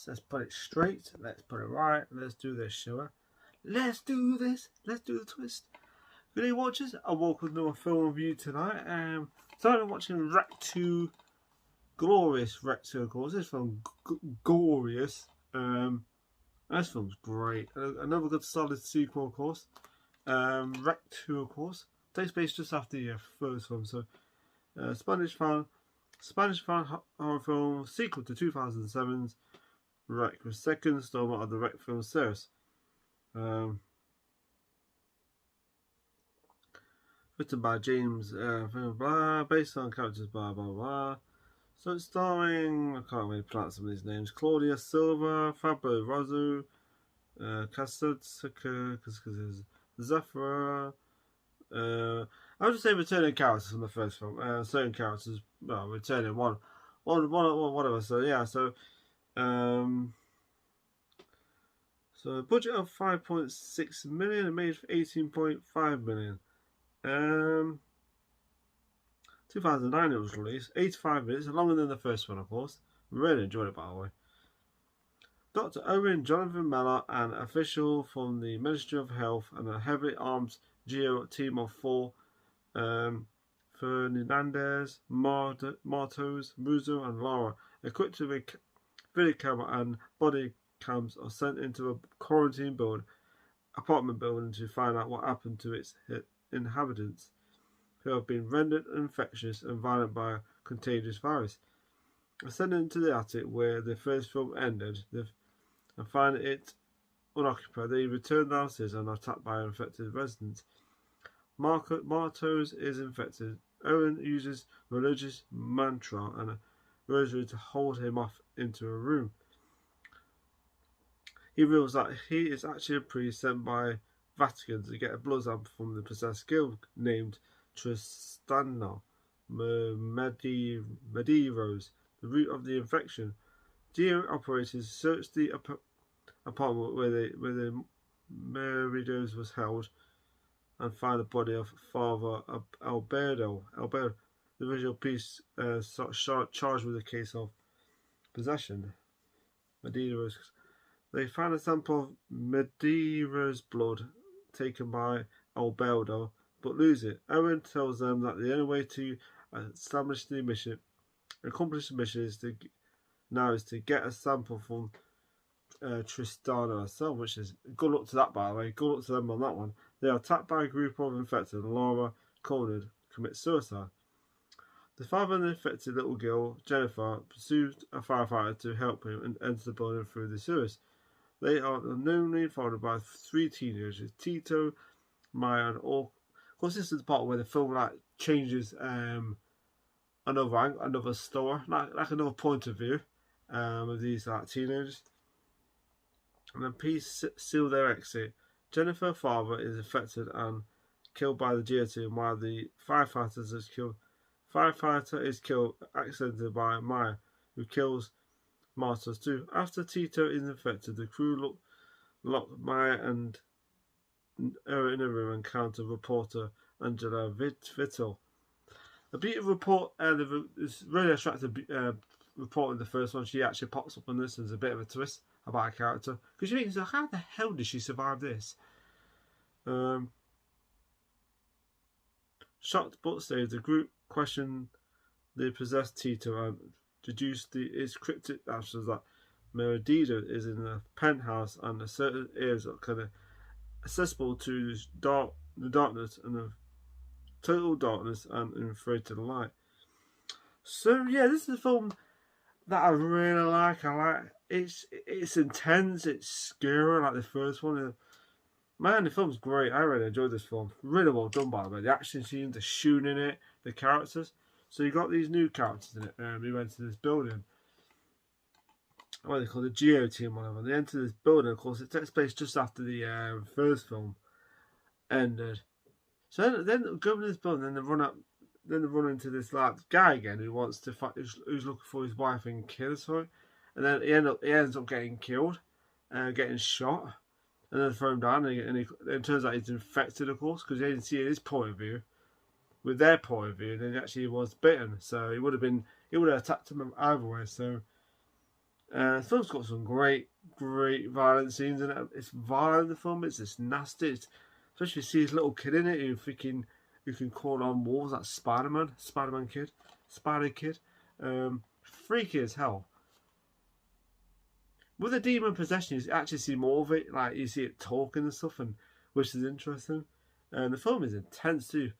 Let's put it straight. Let's put it right. Let's do this, shall we? Let's do this. Let's do the twist. Good day, watchers. I welcome to a film review tonight. Started watching Wreck 2, Glorious Wreck 2, of course. This film, glorious. This film's great. Another good solid sequel, of course. Wreck 2, of course. Takes place just after the first film. So, Spanish fan horror film sequel to 2007's Wreck, the second installment of the Wreck film series. Written by James, based on characters blah blah blah. So it's starring, I can't really pronounce some of these names, Claudia Silva, Fabio Rosso, Kasutsuka, Zafra. I would just say returning characters from the first film. Certain characters, well, returning one, whatever. So yeah, so a budget of 5.6 million and made for 18.5 million. 2009 it was released, 85 minutes, longer than the first one, of course. Really enjoyed it, by the way. Dr. Owen Jonathan Mellor, an official from the Ministry of Health, and a heavily armed Geo team of 4, Fernandez, Martos, Russo, and Laura, equipped with a video camera and body cams, are sent into a quarantine apartment building to find out what happened to its inhabitants, who have been rendered infectious and violent by a contagious virus. Ascending into the attic where the first film ended, and find it unoccupied, they return downstairs and are attacked by infected residents. Martos is infected. Owen uses religious mantra and a rosary to hold him off into a room. He reveals that he is actually a priest sent by Vatican to get a blood sample from the possessed girl named Tristana Medeiros, the root of the infection. Geo operators search the apartment where the Medeiros was held and find the body of Father Alberto, the original priest charged with a case of possession. Medeiros. They find a sample of Medeiros' blood taken by Alberto, but lose it. Owen tells them that the only way to accomplish the mission is to get a sample from Tristana herself, which is good luck to that, by the way. Good luck to them on that one. They are attacked by a group of infected, and Laura, cornered, commits suicide. The father of the infected little girl, Jennifer, pursues a firefighter to help him and enter the building through the sewers. They are unknowingly followed by 3 teenagers, Tito, Maya, and all. Of course, this is the part where the film changes another story, like another point of view of these teenagers. And then police seal their exit. Jennifer's father is infected and killed by the Geo team, while the firefighter is killed accidentally by Maya, who kills Martos too. After Tito is infected, the crew lock Maya and her in a room and encounter reporter Angela Vittel. The beautiful report, this really attractive report in the first one. She actually pops up in this as a bit of a twist about a character, because you think, so how the hell did she survive this? Shocked but saved, the group question the possessed Tito and deduce its cryptic answers that Meredith is in a penthouse and a certain areas are kind of accessible to the darkness and the total darkness and afraid to the light. So yeah, this is a film that I really like. It's intense, it's scary like the first one. Man, the film's great. I really enjoyed this film. Really well done, by the way. The action scenes, the shooting in it, the characters. So you got these new characters in it. We went to this building. What they call the Geo team, whatever. They enter this building. Of course, it takes place just after the first film ended. So then go to this building, then they run up. Then they run into this guy again who wants to fight, who's looking for his wife and kids for it. And then he ends up getting killed, getting shot, and then thrown down. And it turns out he's infected, of course, because they didn't see his point of view. With their point of view, then he actually was bitten. So he would have attacked him either way. So The film's got some great violent scenes in it. It's violent, the film. It's just nasty. Especially see this little kid in it who can call on walls like Spider-Man kid, Spider Kid. Freaky as hell. With the demon possession, you actually see more of it. Like you see it talking and stuff, and which is interesting. And the film is intense too.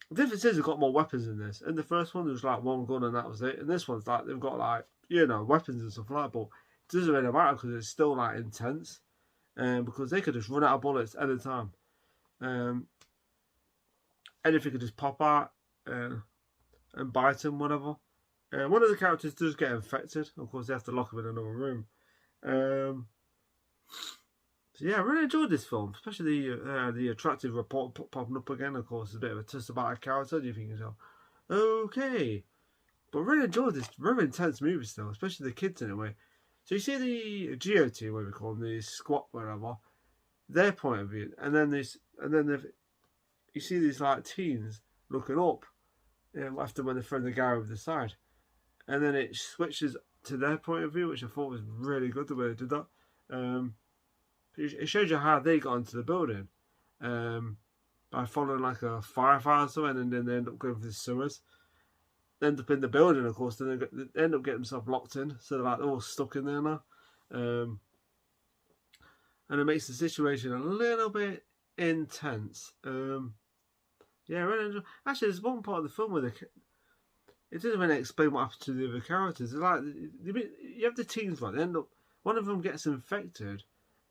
The difference is they've got more weapons in this. In the first one, there was like one gun and that was it. And this one's like they've got like weapons and stuff like that. But it doesn't really matter because it's still like intense. Because they could just run out of bullets at a time. Anything could just pop out and bite them, whatever. One of the characters does get infected. Of course, they have to lock him in another room. So yeah, I really enjoyed this film, especially the attractive report popping up again. Of course, a bit of a twist about a character. Do you think yourself, okay? But really enjoyed this very intense movie still, especially the kids in a way. So you see the Geo team, what we call them, the squad, whatever, their point of view, and then you see these like teens looking up after when they throw the guy over the side, and then it switches to their point of view, which I thought was really good the way they did that. It shows you how they got into the building by following like a firefighter or something, and then they end up going for the sewers. They end up in the building, of course. Then they end up getting themselves locked in, so they're all stuck in there now. And it makes the situation a little bit intense. Yeah, really enjoy. Actually, there's one part of the film where it doesn't really explain what happens to the other characters. It's like you have the teens, right? They end up, one of them gets infected,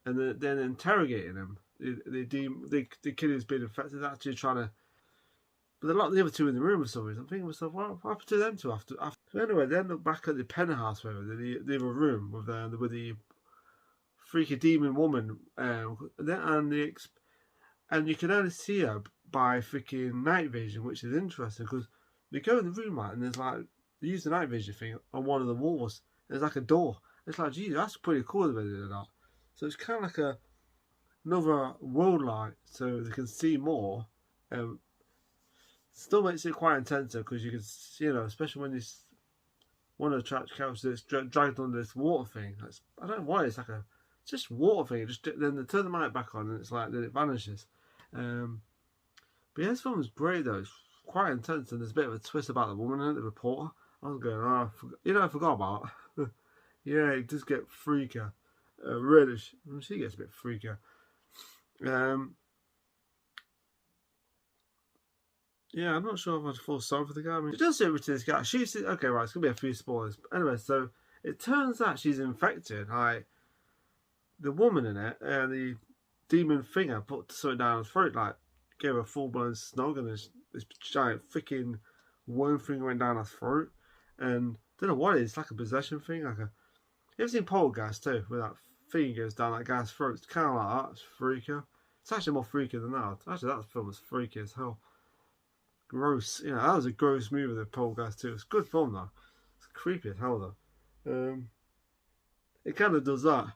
and then interrogating him. The kid who's been infected actually trying to. But a lot of the other two in the room for some reason. I'm thinking to myself, what happened to them two after? So anyway, they end up back at the penthouse, where the other room with the freaky demon woman, and you can only see her by freaking night vision, which is interesting because they go in the room, right, and there's like they use the night vision thing on one of the walls. There's like a door. It's like, geez, that's pretty cool the way they did that. So it's kind of like another world light, so they can see more. Still makes it quite intense because you can, especially when one of the characters that's dragged under this water thing. I don't know why it's like it's just water thing. Then they turn the mic back on and it's like then it vanishes. But yeah, this film was great though. It's quite intense and there's a bit of a twist about the woman in it, the reporter. I was going, I forgot about. Yeah, it does get freakier. Really, she gets a bit freakier. Yeah, I'm not sure if I'd feel sorry for the guy. I mean, she does it to this guy. Okay, right, it's going to be a few spoilers. Anyway, so it turns out she's infected. Like, the woman in it, the demon finger put something down her throat, like, gave her a full-blown snog, and this giant freaking worm thing went down her throat. And I don't know what it is. It's like a possession thing. You ever seen Poltergeist too? Where that thing goes down that guy's throat. It's kind of like that. It's freakier. It's actually more freaky than that. Actually, that film was freaky as hell. Gross. That was a gross movie, the Poltergeist too. It's a good film though. It's creepy as hell though. It kind of does that.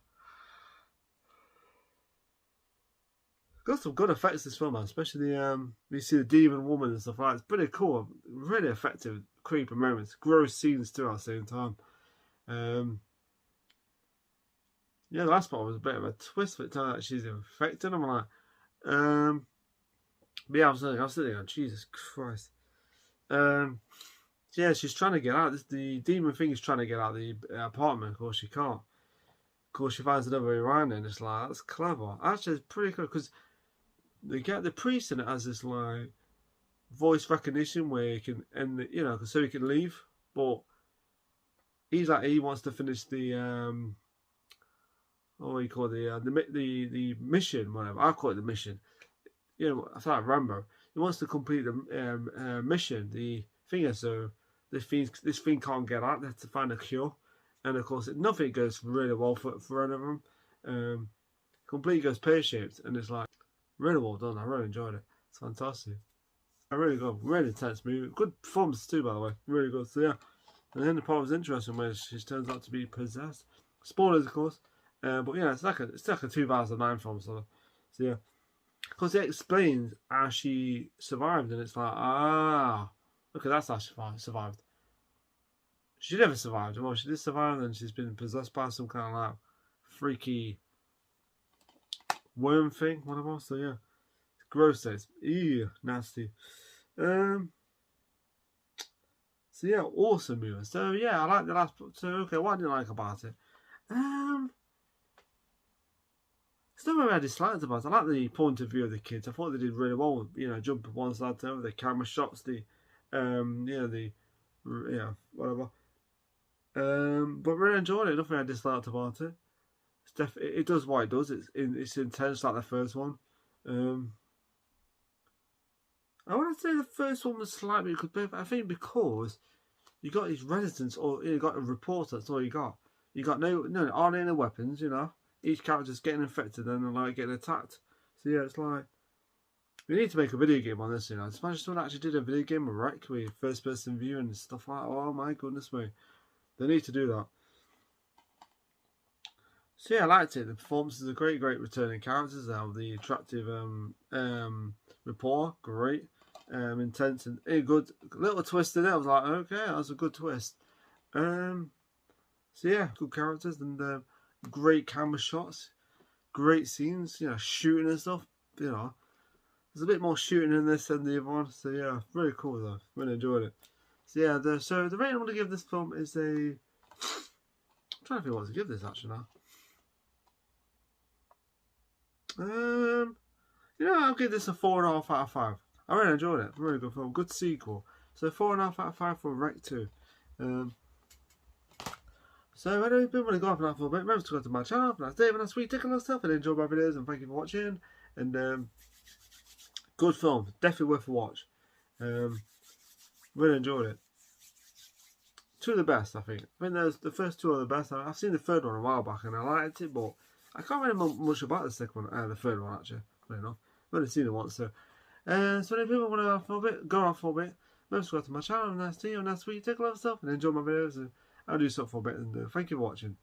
Got some good effects this film, man. Especially you see the demon woman and stuff like that. It's pretty cool. Really effective, creepy moments. Gross scenes too at the same time. Yeah, the last part was a bit of a twist for it turned out she's infected. I'm like, but yeah, I was sitting there, Jesus Christ. Yeah, she's trying to get out. The demon thing is trying to get out of the apartment. Of course, she can't. Of course, she finds another way around it, and it's like, that's clever. Actually, it's pretty cool because they get the priest in it as this like voice recognition where he can, and so he can leave, but he's like he wants to finish the what do you call the mission, whatever. I call it the mission. I thought I remember. He wants to complete the mission, the thing, so this thing can't get out. They have to find a cure, and of course, nothing goes really well for any of them. Completely goes pear-shaped, and it's like really well done. I really enjoyed it. It's fantastic. I really good, really intense movie. Good performance too, by the way. Really good. So yeah, and then the part was interesting where she turns out to be possessed. Spoilers, of course. But yeah, it's like a 2009 film, so yeah. Because it explains how she survived, and it's like, okay, that's how she survived. She never survived. Well, she did survive, and she's been possessed by some kind of like freaky worm thing, whatever. So yeah, gross. Days. Ew, nasty. So yeah, awesome movie. So yeah, I like the last. So okay, what I didn't like about it. It's not really I disliked about it. I like the point of view of the kids. I thought they did really well. You know, jumping one side to the other, the camera shots, the whatever. But really enjoyed it. Nothing I disliked about it. It does what it does. It's intense like the first one. I want to say the first one was slightly good, I think because you got these residents, or you got a reporter. That's all you got. You got hardly any weapons. You know, each character's getting infected and they're like getting attacked. So yeah, it's like we need to make a video game on this. You know, imagine someone actually did a video game of Wreck with first-person view and stuff like that. Oh my goodness me, they need to do that. So yeah, I liked it. The performances are great returning characters. They have the attractive rapport, great, intense and a good little twist in it. I was like, okay, that's a good twist. So yeah, good characters and great camera shots, great scenes. You know, shooting and stuff. You know, there's a bit more shooting in this than the other one. So yeah, really cool though. Really enjoyed it. So yeah, the rating I'm going to give this film is a. I'm trying to think what to give this actually now. I'll give this a 4.5 out of 5. I really enjoyed it. Really good film. Good sequel. So 4.5 out of 5 for Wreck 2. So anyway, been really gone for that for a bit. Remember to subscribe to my channel. Have a nice day, have a nice week, take a nice stuff, and enjoy my videos. And thank you for watching. And good film. Definitely worth a watch. Really enjoyed it. Two of the best, I think. I think the first two are the best. I've seen the third one a while back and I liked it, but I can't remember much about the second one, the third one actually. Funny enough, I've only seen it once. So if people want to go off for a bit, remember to subscribe to my channel. Have a nice day, have a nice week, take a lot of stuff, and enjoy my videos. And I'll do stuff for a bit. And thank you for watching.